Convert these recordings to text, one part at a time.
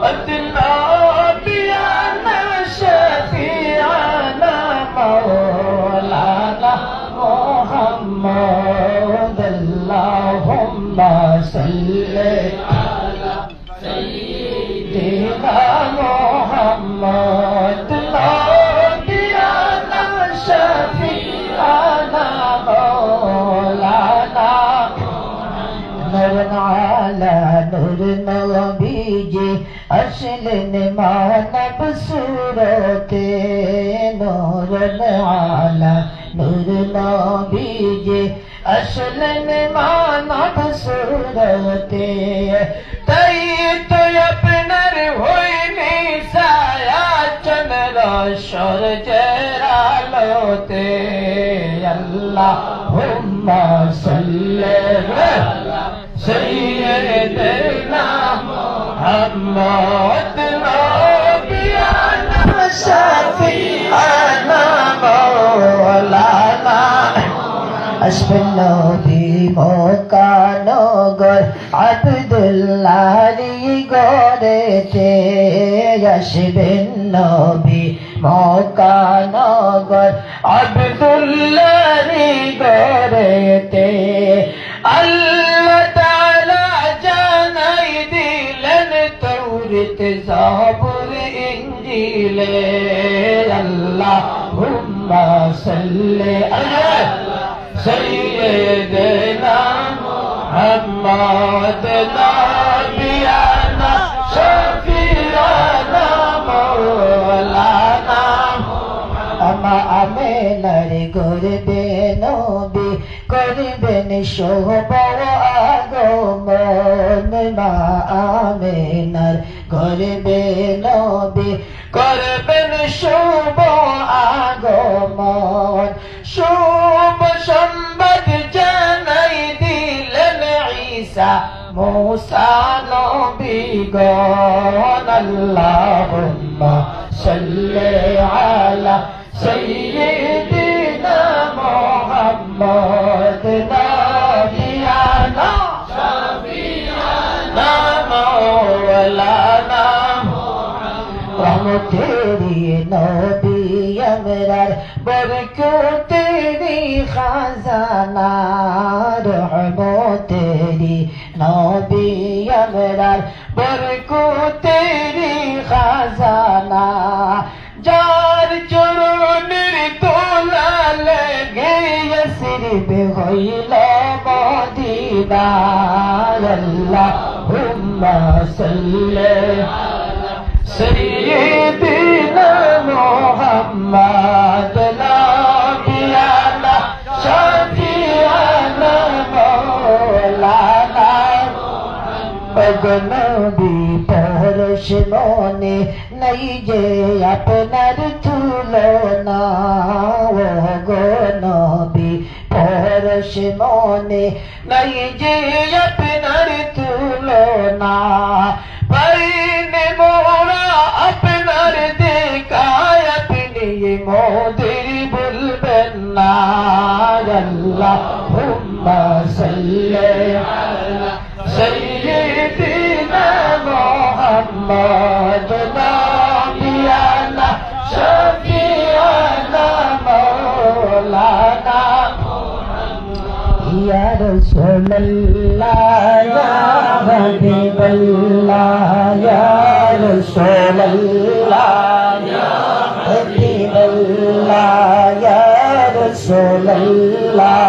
أدنى بأنا شفيعنا مولانا محمد اللهم صل على سيدنا محمد بأنا شفيعنا مولانا نور على نور نبيجي أشلن معنا بصورته نور على نور نبيجي أشلن معنا بصورته تيت يبنر هويني سايا چندر شور جرالوته اللهم صل على سيدنا محمد نبينا شفيعنا مولانا أشف النبي مكانغر عبد الله غورته أشف النبي مكانغر عبد الله غورته الله تعالى জানাই দিলেন তৌরাত জাবুর ইনজিলে আল্লাহুম্মা সাল্লি আলা সাইয়্যিদিনা মুহাম্মদ নাবিয়ানা শফিয়ানা মাওলানা আমা আমেনার গর্বে নবী করবেন শোভ আগমন মা আমেনার করবে নবী করবেন শুভ আগমন শুভ সংবাদ জানাই দিলেন ঈসা মুসা নবীগণ আল্লাহুম্মা সাল্লি আলা সাইয়্যিদিনা মুহাম্মদ নাবিয়ানা শফিয়ানা মাওলানা রহমতেরি নবী আমরার বরকতেরি খাজানা রহমতেরি নবী আমরার বরকতেরি খাজানা যার চরণের দোলা লেগে সিরবে হইল মদিনা আল্লাহুম্মা সাল্লি আলা সাইয়্যিদিনা মুহাম্মদ নাবিয়ানা শফিয়ানা মাওলানা নবী পরশ মনে নাই যে আপনার তুলনা ও গো নবী পরশ মনে নাই যে আপনার তুলনা পাইনে মোরা আপনার দেখায় আপনি মোদের বলবেন না আল্লাহুম্মা সাল্লি আলা সাইয়্যিদিনা মুহাম্মদ নাবিয়ানা শফিয়ানা মাওলানা ইয়া রাসূলুল্লাহ ইয়া হাবিবাল্লাহ ইয়া রাসূলুল্লাহ ইয়া হাবিবাল্লাহ ইয়া রাসূলুল্লাহ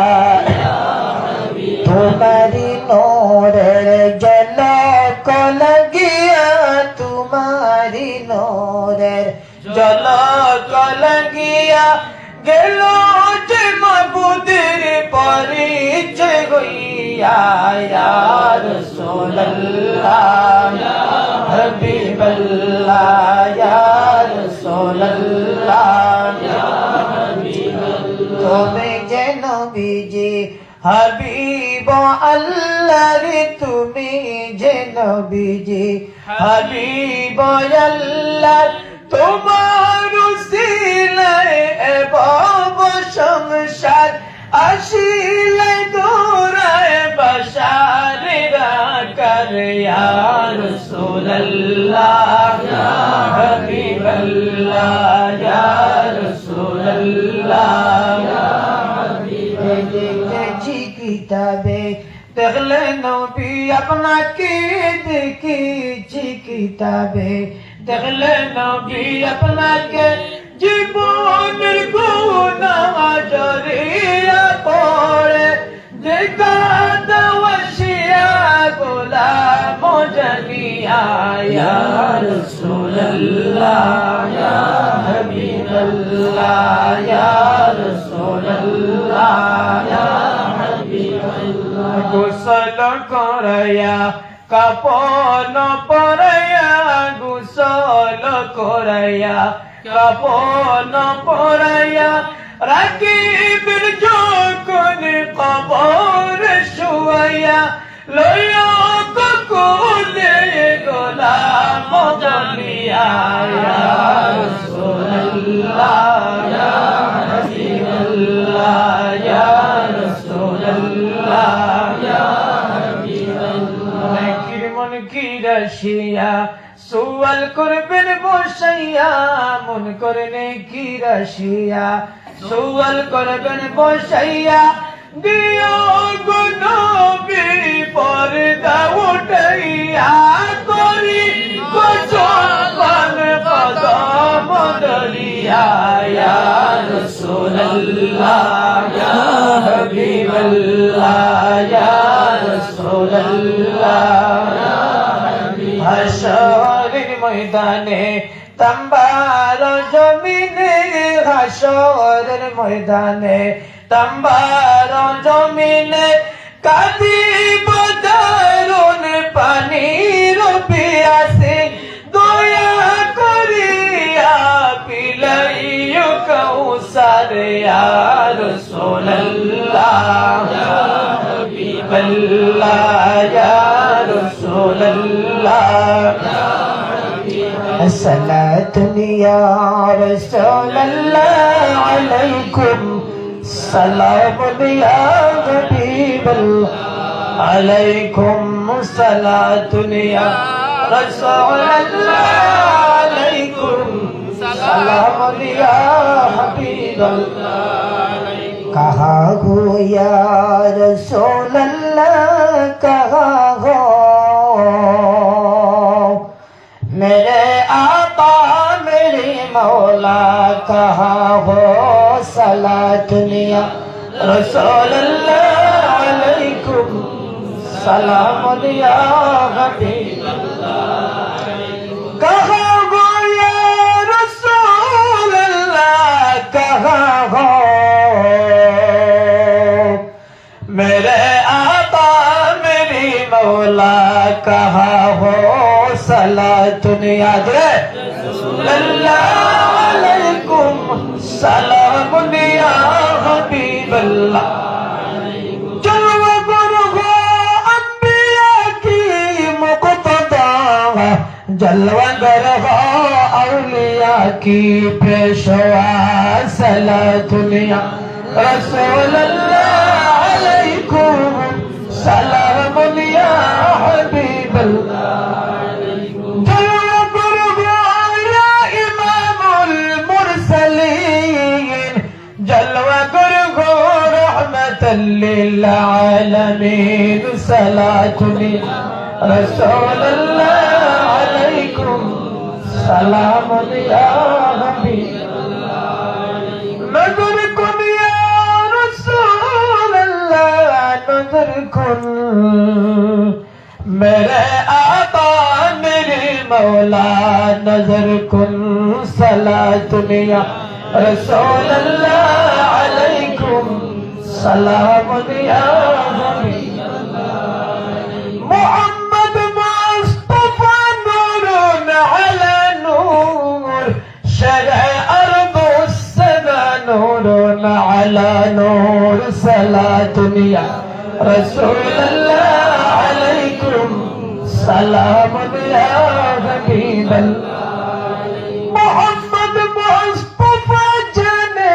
তোমারি নূরের ঝলক লাগিয়া তোমারি নূরের ঝলক লাগিয়া গেল যে মাবুদের পরিচয় হইয়া ইয়া রাসূলুল্লাহ ইয়া হাবিবাল্লাহ ইয়া রাসূলুল্লাহ ইয়া হাবিবাল্লাহ তুমি যে নবীজি হাবিব আল্লাহ রে তুমি যে নবীজি হাবিব আল্লাহ তোমার উসিলায় এবাব সংসার আসিলে দৌড়ায় বাসারেরা কার या रसूल अल्लाह या हबीब अल्लाह या रसूल अल्लाह या हबीब দেখেছি কিতাবে দেখলে নবী আপনাকে দেখেছি কিতাবে দেখলে নবী আপনাকে জীবনের গুনাহ জড়িয়ে পড়ে দেখা দওয়াশিয়া গোলাম জানিয়া ইয়া রাসূলুল্লাহ ইয়া হাবিবাল্লাহ ইয়া রাসূলুল্লাহ ইয়া হাবিবাল্লাহ গোসল করায়া কাপন পরায়া গোসল করায়া কাপন পরায়া রাকিবের যখন কবর শুয়ায়া লয়া কোলে গোলাম জানিয়া ইয়া রাসূলুল্লাহ ইয়া হাবিবাল্লাহ ইয়া রাসূলুল্লাহ ইয়া হাবিবাল্লাহ মন কি রশিয়া সুয়াল করবেন বসাইয়া মন করনে কি রশিয়া সুয়াল করবেন বসাইয়া দিও গো নবী পর্দা উঠাইয়া করি গোসল কদম দলিয়া ইয়া রাসূলুল্লাহ ইয়া হাবিবাল্লাহ ইয়া রাসূলুল্লাহ হাশরের ময়দানে তাম্বার জমিনে হাশরের ময়দানে তাম্বার জমিনে কাঁদিব দারুন পানির পিয়াসে দয়া করিয়া পিলাইও কাউসার ইয়া রাসূলুল্লাহ ইয়া হাবিবাল্লাহ ইয়া রাসূলুল্লাহ الصلاة يا رسول الله عليكم سلام يا حبيب الله عليكم صلاة يا رسول الله عليكم سلام يا حبيب الله कहाँ हो या रसूल अल्लाह कहाँ हो मेरे आका मेरे मौला कहाँ हो सलातुनिया रसूल अल्लाह अलैकुम सलाम या हबीब अल्लाह कहाँ हो या रसूल अल्लाह कहाँ हो मेरे आका मेरी मौला कहाँ हो सलातुन याद रे अल्लाह अलैकुम सलामुन या हबीब अल्लाह जलवा गुरु हो अंबिया की मुक़तदा जलवा गुरु हो औलिया की पेशवा सलातुन या रसूल अल्लाह अलैकुम सलामुन या हबीब अल्लाह للعالمين صلاة رسول الله عليكم سلام يا حبيب نظركم يا رسول الله نظركم मेरे आका मेरे मौला नजरकुन सलातुन या रसूल अल्लाह अलैकुम सलाम या हबीब मोहम्मद मुस्तफा नूरुन अला नूर शरअ अर्द सदा नूरुन अला नूर सलातुन या रसूल अल्लाह अलैकुम सलाम या हबीब मोहम्मद मुस्तफा जाने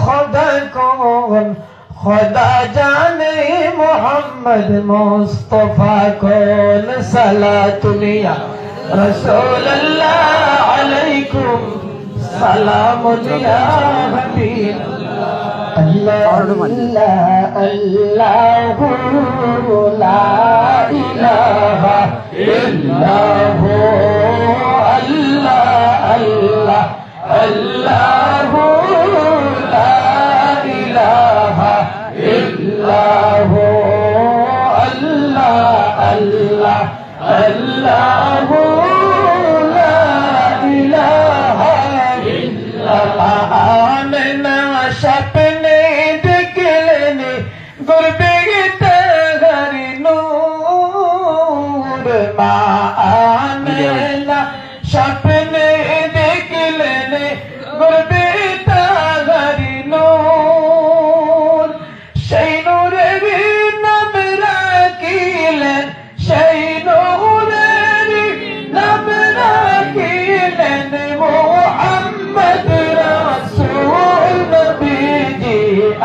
खुदा कौन खुदा जाने मोहम्मद मुस्तफा कौन सलातुलिया रसूल अल्लाह अलैकुम सलामुलिया हबीब अल्लाह अल्लाह अल्लाह ला इलाहा इल्लल्लाह अल्लाह अल्लाह अल्लाह ला इलाहा इल्लल्लाह अल्लाह अल्लाह अल्लाह ला इलाहा इल्लल्लाह आमना सपने देखलेने गुरबे तेरी नूर मा आमना सपने देखलेने गुरबे तेरी नूर সেই নূরের নাম রাখিলেন সেই নূরের নাম রাখিলেন মুহাম্মদ রাসূল নবীজি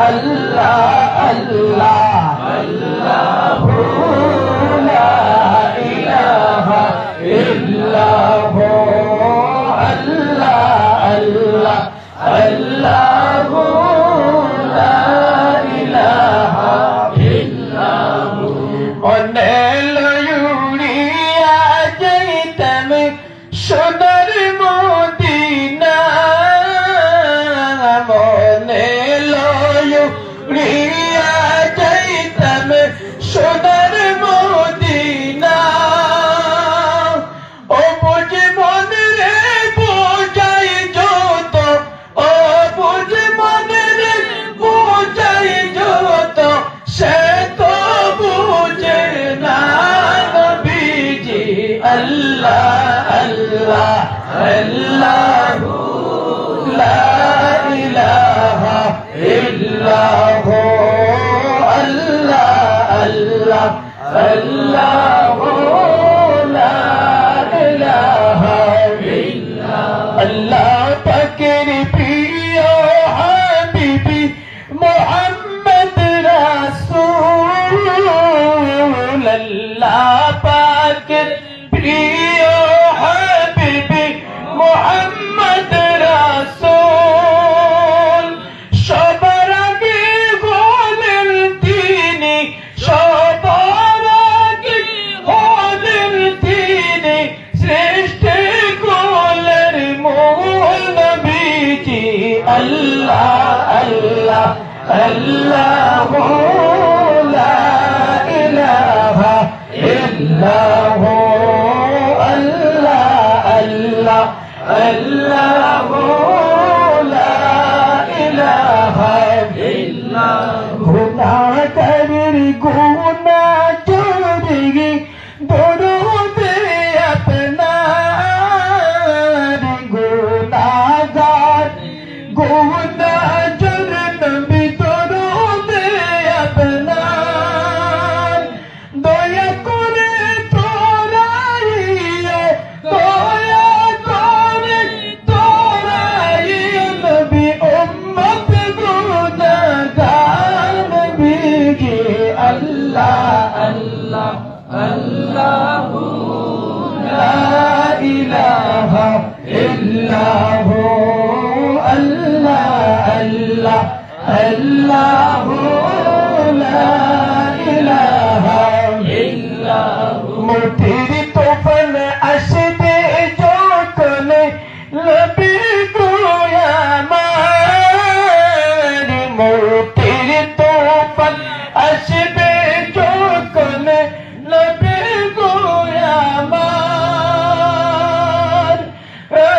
আল্লাহ আল্লাহ আল্লাহু লা ইলাহা ইল্লাল্লাহ আল্লাহ আল্লাহ আল্লাহু লা ইলাহা ইল্লাল্লাহু অনেলুড়িয়া যাইতাম সোনার মদিনা মনেলুড়িয়া যাইতাম সোনার মদিনা ও বুঝে মনে রে বোঝাই যত ও বুঝে মনে রে বোঝাই যত সে তো বুঝে না নবীজি আল্লাহ আল্লাহ আল্লাহ লা ইলাহা ইল্লাল্লাহ আল্লাহ আল্লাহ আল্লাহ লা ইলাহা ইল্লাল্লাহ আল্লাহ পাকের প্রিয় হাবিবি মুহাম্মদ রাসূল আল্লাহ পাকের প্রিয় হাবিবি মুহাম্মদ রাসূল সবার আগে হলেন তিনি সবার আগে হলেন তিনি শ্রেষ্ঠ কুলের মূল নবীজি আল্লাহ আল্লাহ আল্লাহ লা ইলাহা ইল্লাল্লাহ আল্লাহ আল্লাহ আল্লাহ লা ইলাহা ইল্লাল্লাহ গুনাহগারের গুনাহ চোরে দরুদ আপনার গুনাহগার গুনাহ চোরে নবী দরুদ আপনার দয়া করে তোরাইও দয়া করে তোরাইও নবী উম্মত গুনাহগার নবীজি আল্লাহ আল্লাহ আল্লাহ লা ইলাহা ইল্লাল্লাহ আল্লাহ আল্লাহ আল্লাহ লা ইলাহা ইল্লাল্লাহ মুঠির তোফান আসবে যখন নবী গো আমার মুঠির তোফান আসবে যখন নবী গো আমার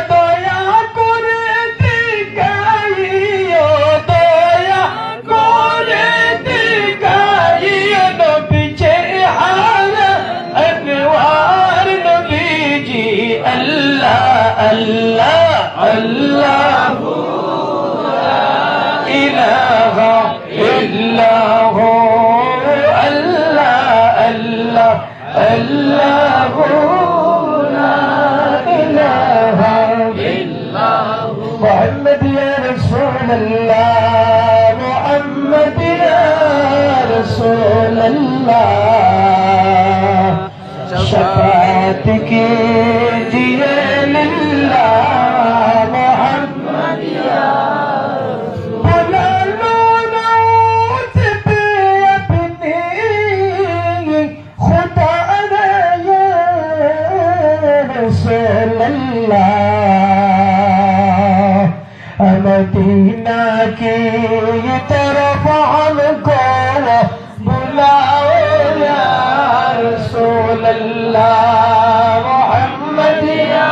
দয়া করে দিগাইও দয়া করে দিগাইও নবী চেহারা আনওয়ার নবীজি আল্লাহ আল্লাহ আল্লাহ লা ইলাহা ইল্লাল্লাহ আল্লাহ আল্লাহ আল্লাহ লা ইলাহা ইল্লাল্লাহ মুহাম্মদ ইয়া রাসূলুল্লাহ মুহাম্মদ ইয়া लिल्लाह शफाअत कीजिए लिल्लाह मोहम्मद या बुला लो नौज पे अपनी खुदा ने या रसूल अल्लाह मदीना की तरफ हमको बुलाओ या रसूल अल्लाह मोहम्मद या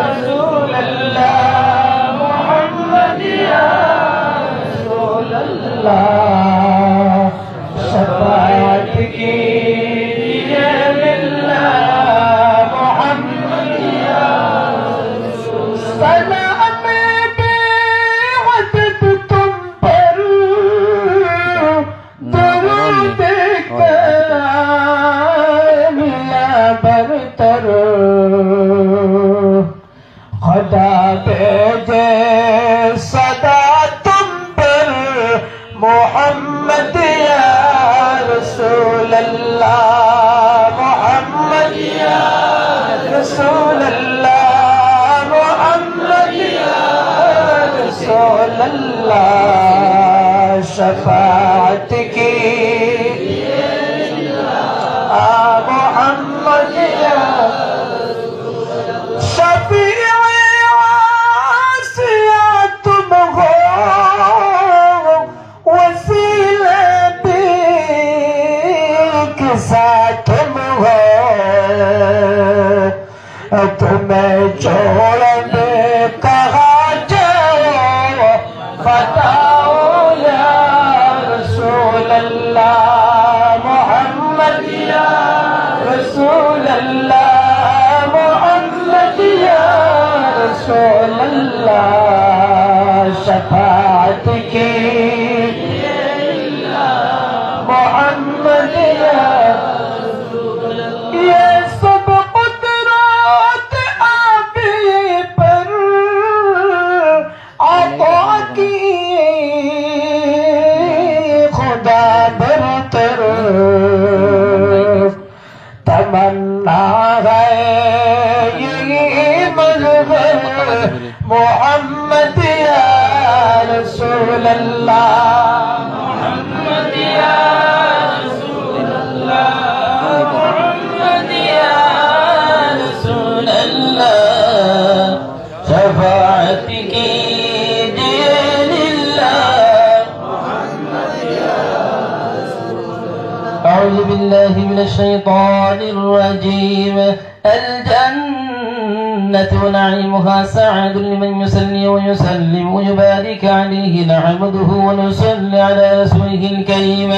रसूल अल्लाह मोहम्मद या रसूल अल्लाह शफाअत कीजिए लिल्लाह मोहम्मद या रसूल सलाम बेअदद तुम पर दरूद कामिला बरतर खुदा भेजे सदा तुम पर मोहम्मद या रसूल अल्लाह मोहम्मद या रसूल अल्लाह मोहम्मद या रसूल अल्लाह शफाअत की मोहम्मद या शफीए आसिया तुम हो वसीला भी के साथ तुम हो तुम्हें छोड़ने कहा जाओ बताओ या रसूल अल्लाह मोहम्मद या रसूल अल्लाह मोहम्मद या रसूल अल्लाह शफाअत की मोहम्मद या ये सब कुदरत आपे पर आता की खुदा बरतर तमन्ना है ये मजहर मोहम्मद या रसूल अल्लाह मोहम्मद या रसूल अल्लाह मोहम्मद या रसूल अल्लाह शफाअत कीजिए लिल्लाह أعوذ بالله من الشيطان الرجيم الجنة ونعيمها سعد لمن يصلي ويسلم ويبارك عليه نحمده ونصلي على رسوله الكريم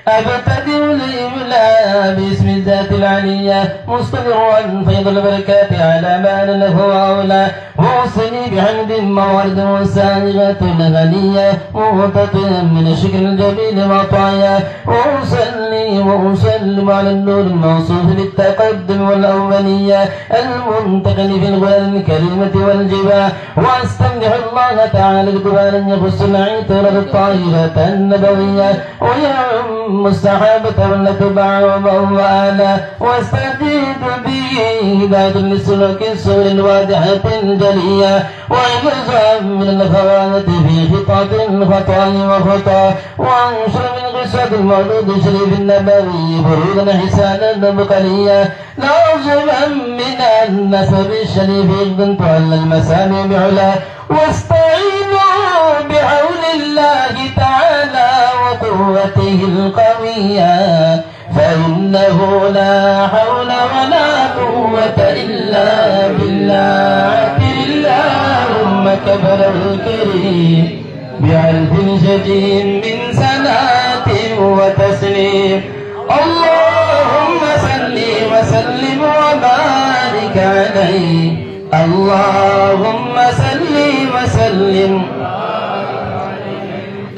أبتدئ الإملاء باسم الذات العلية مستمرا فيض البركات على ما له أولى وأوصني بحمد موارد وسائغة الغنية ومتطئا من الشكر الجميل وطايا وأصلي وأسلم على النور الموصوف بالتقدم والأولية المنتقل في الغلال الكريمة والجباه وأستمدح الله تعالى القرآن أن يخص العطرة الطاهرة النبوية ويعم الصحابة والأتباع وآله واستجيب به هداية للسلوك السور الواضحة الجلية وحفظا من الخوانة في خطاة الخطاء وخطا وانشر من قصة المولود الشريف النبوي فروضا حسانا بقلية ناظما من النسب الشريف إذن تعلى المسامع بعلا واستعينوا بعون الله تعالى وقوته القوية فإنه لا حول ولا قوة إلا بالله اللهم كبر الكريم بألف شجين من صلاة وتسليم اللهم صل وسلم وبارك عليه اللهم صل وسلم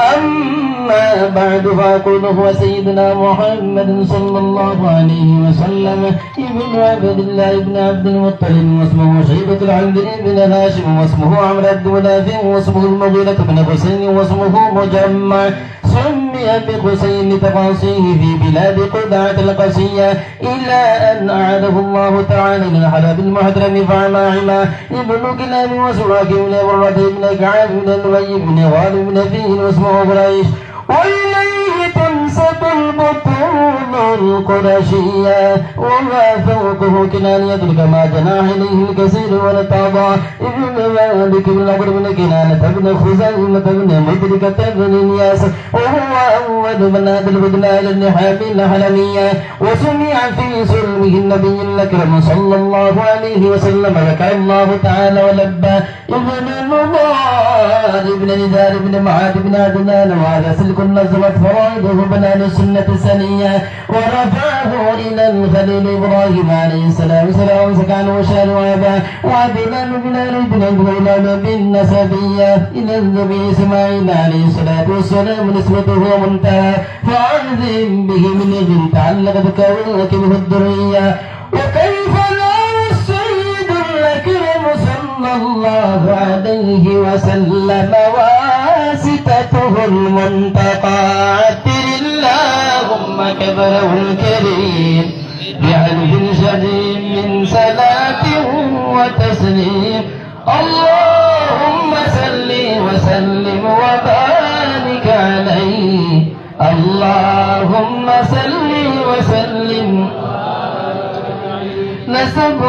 أما بعد فأقول هو سيدنا محمد صلى الله عليه وسلم ابن عبد الله بن عبد المطلب واسمه شيبة العبد بن هاشم واسمه عمرو بن مناف واسمه المغيرة بن حسين واسمه مجمع سمي سمي بقسي لتقاصيه في بلاد قدعة القسية إلى أن أعاده الله تعالى إلى الحلب المحترم فعما ابن كلاب وسراك بن برة بن كعب بن لؤي بن غالب بن فيه واسمه قريش وإليه تنسب البطون القرشية وما فوقه كنانية كما جناح إليه الكثير والتعضى ابن مالك بن عمرو بن كنانة بن خزيمة بن مدركة بن إياس وهو أول من أدى البدن إلى النحام الحلمية وسمع في سلمه النبي الأكرم صلى الله عليه وسلم ذكر الله تعالى ولبى ابن نضار بن نزار بن معاذ بن عدنان وهذا سلك نزمت فرائده بنان السنة السنية ورفعه إلى الخليل إبراهيم عليه السلام سلام سكان وشار وابا وعدنان بن الإبن بن نسبية إلى النبي إسماعيل عليه الصلاة والسلام نسبته منتهى فعظم به من ابن تعلقت كواكبه الدرية وكيف لا السيد الأكرم صلى الله عليه وسلم واسطته المنتقى عتر اللهم كبره الكريم بعلم شديد من صلاة وتسليم اللهم صل وسلم وبارك عليه اللهم صل وسلم نسب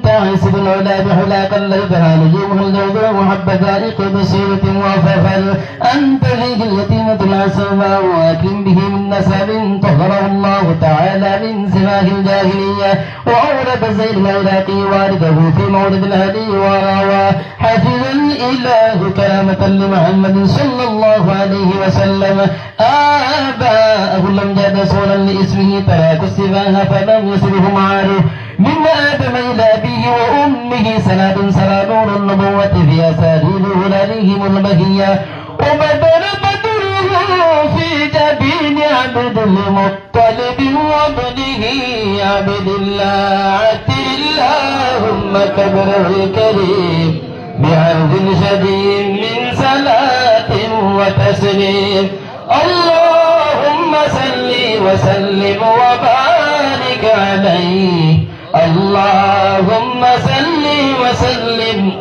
تعسب العلا بحلاق الليبها نجومه الجوضاء محبذائق بصيرة وفخر أنت فيه اليتيمة العسوماء وأكرم به من نسب طهره الله تعالى من سماه الجاهلية وأورد زيد العراقي وارده في مولد الهدي وراوى حفظ الإله كرامة لمحمد صلى الله عليه وسلم آباءه لم جاد صولا لاسمه تراك السفاه فلم يسره معارف من آدم إلى أبيه وأمه سناد سرى نور النبوة في أساليب هلالهم البهية وبدر بدره في جبين عبد المطلب وابنه عبد الله عتر اللهم كبره الكريم بعرض شديد من صلاة وتسليم اللهم صل وسلم وبارك عليه اللهم صل وسلم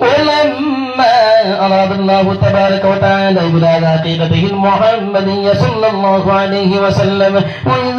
ولما أراد الله تبارك وتعالى إبراز حقيقته المحمدية صلى الله عليه وسلم وإذ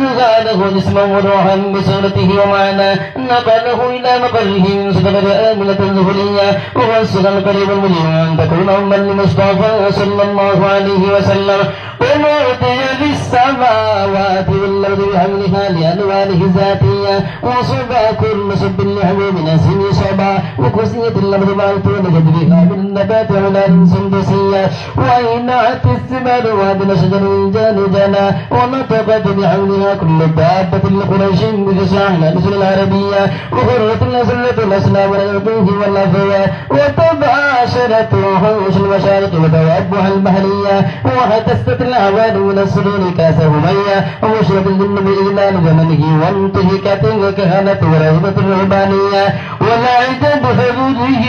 جسما وروحا بصورته ومعنى نقله إلى مقره من صدق آمنة زهرية ووسط القريب المجيب أن تكون أما لمصطفى صلى الله عليه وسلم ونعطي في السماوات والأرض بحملها لألوانه الذاتية وصبا كل صب لحبيبنا سن صبا وكسية الأرض معلتون جدرها من النبات علال سندسية وإنعت الثمار وادنا شجر الجان جانا ونطقت بحولها كل دابة لقريش بجساحنا مثل العربية وغرت الأسلة الأسلام والأرضوه والأفية وتباشرت وحوش المشارق وتوابها البحرية وحتست الأعوان من السرور كاسه مية ومشرب الجن بإيمان زمنه وانتهكت وكهنة ورهبة الرهبانية والعجب حدوده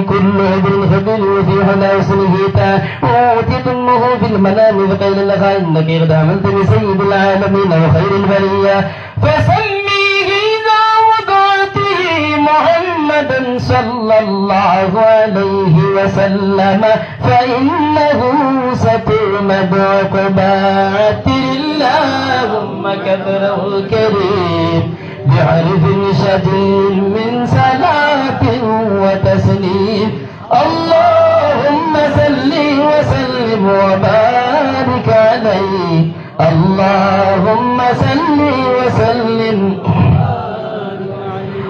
كل عبر خبير وفي حلا سنهيتا وأوتيت أمه في المنام فقيل لها إنك قد عملت بسيد العالمين وخير البرية فسميه إذا وضعته محمدا صلى الله عليه وسلم فإنه سترمد عقبات اللهم كبره الكريم بعرف شديد من صلاة وتسليم اللهم صل وسلم وبارك عليه اللهم صل وسلم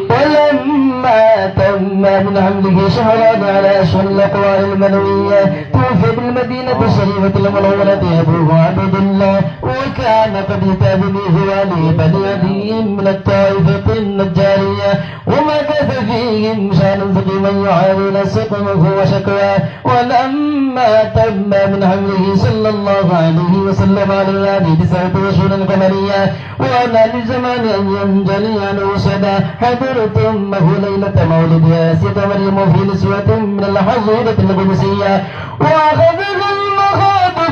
ولما تم من حمله شهران على أشهر الأقوال المنوية توفي بالمدينة الشريفة المنورة أبوه عبد الله وكان قد تاب بهوالي بني عدي من الطائفة النجارية ومكث فيهم شان ثقيما يعانون سقمه وشكواه ولما تم من حمله صلى الله عليه وسلم على النبي 9 أشهر قمرية وأنا لزمان أن ينجلي عنه صدى حضرت أمه ليلة مولد آسية مريم في نسوة من الحظيرة القدسية وأخذها المخاض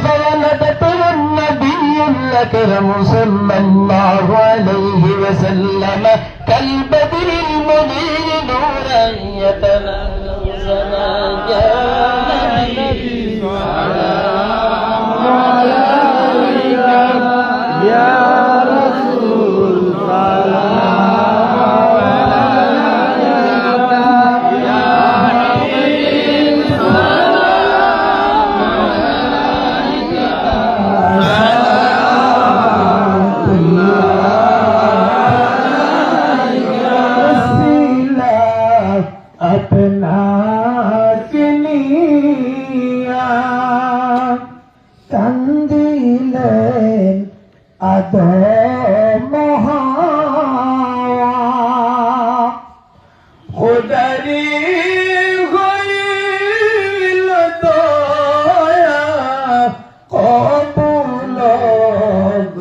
الأكرم صلى الله عليه وسلم كالبدر المنير نورا يتنزل يا نبي سلام عليك يا رسول سلام عليك يا حبيب سلام عليك صلوات الله अपना किनिया कंदिलें अदो मोहावा खुदरी हुई लदोया कबूलो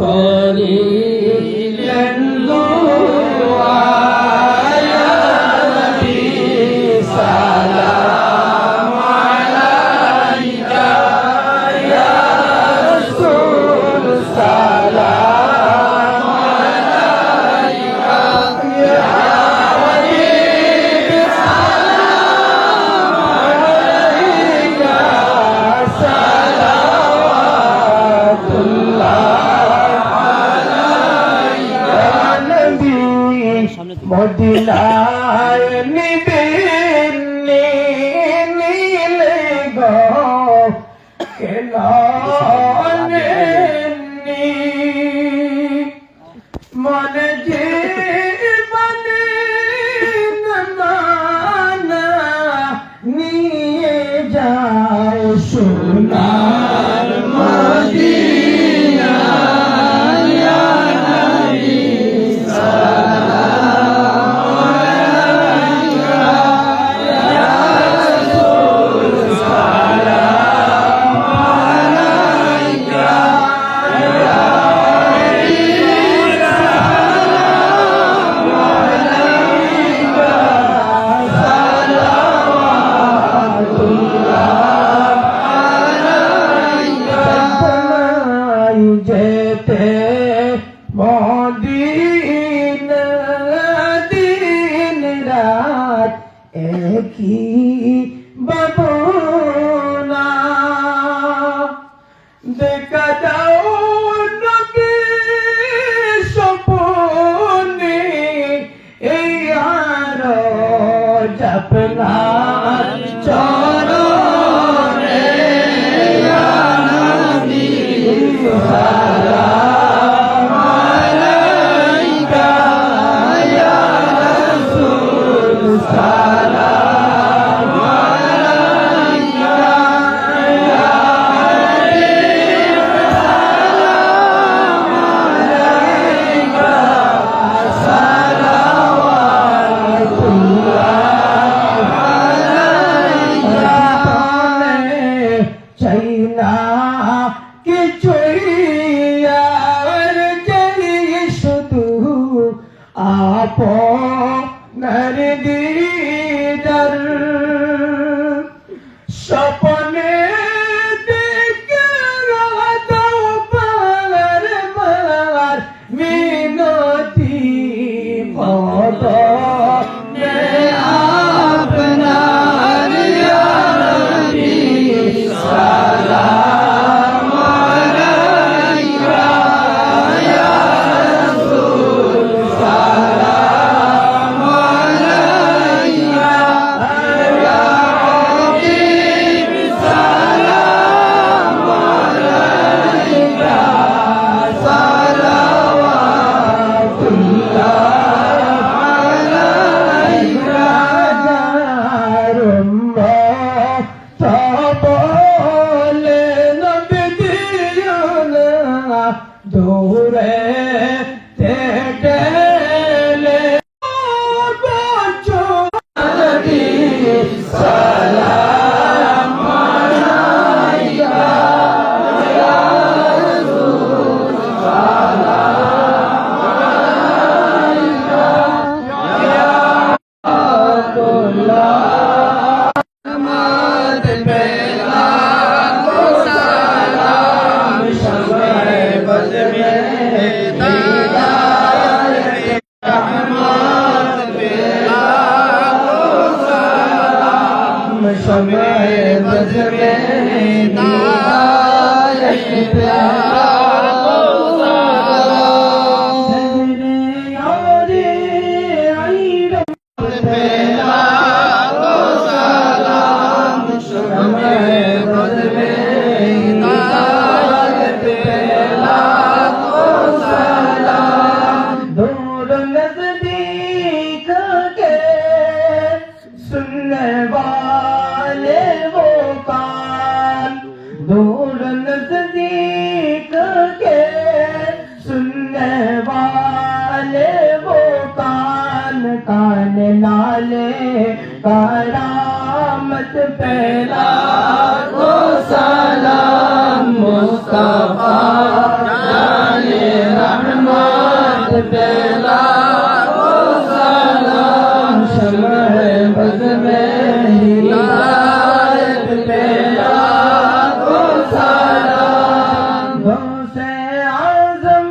करीलें दुआ या नबी सलाम अलैका या रसूल सलाम अलैका या हबीब सलाम अलैका सलावतुल्लाह अलैका नबी মদিনায় নিবিন্নি নীলে গো কেলানি মনে জীবনে নানা নিয়ে যায় সোনার মদিনা ইয়া নবী যেতে মদিনা দিন রাত একই বাবনা দেখা দাও নবী স্বপনে এই আর আপনার চরণে ইয়া নবী সালাম আলাইকা ইয়া রাসূল সালাম আলাইকা ইয়া হাবিব সালাম আলাইকা সালাওয়াতুল্লাহ আলাইকা চাইনা কিছুই আর চাই শুধু আপনার দিদার স্বপ্নে দেখে দাও পার পার মিনতি পদ আপনার ইয়া নবী সালাম আলাইকা ইয়া রাসূল সালাম আলাইকা रहमत पे लाखों सलाम शम्ए बज़ में हिदायत पे लाखों सलाम ज़हरे यारे आइरम पे लाखों सलाम शम्ए बज़ में हिदायत पे लाखों सलाम दूर नज़दीक के सुनने वाले वो कान दूर नज़दीक के सुनने वाले वो कान कान लाले करामत पे लाखों सलाम मुस्तफा जाने रहमत पे लाखों सलाम शम्ए बज़ में हिदायत पे लाखों सलाम गौसे आज़म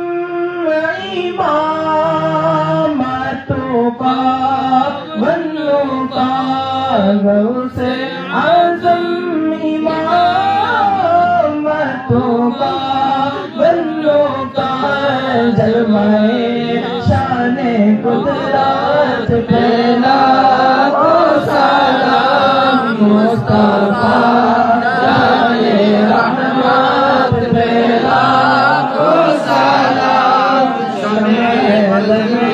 इमामतों का बन्नों का गौसे आज़म इमामतों का बन्नों का जलवाए शाने कुदरत पे लाखों सलाम मुस्तफा जाने रहमत पे लाखों सलाम शम्ए बज़ में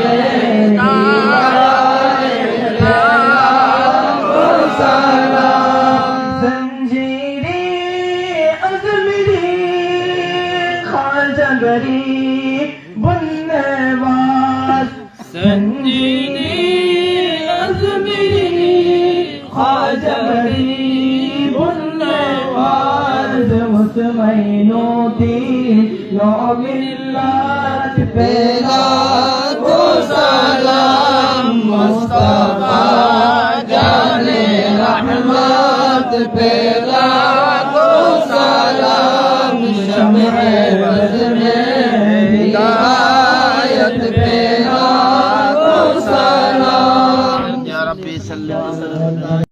हिदायत पे लाखों सलाम ज़ंजीरे अज़मरी ख्वाजा गरीब बुन्नवास ज़ंजीरे अज़मरी ख्वाजा गरीब बुन्नवास मुतमईनों की नो मिल्लत पे लाखों सलाम मुस्तफा जाने रहमत पे लाखों सलाम शम्ए बज़ में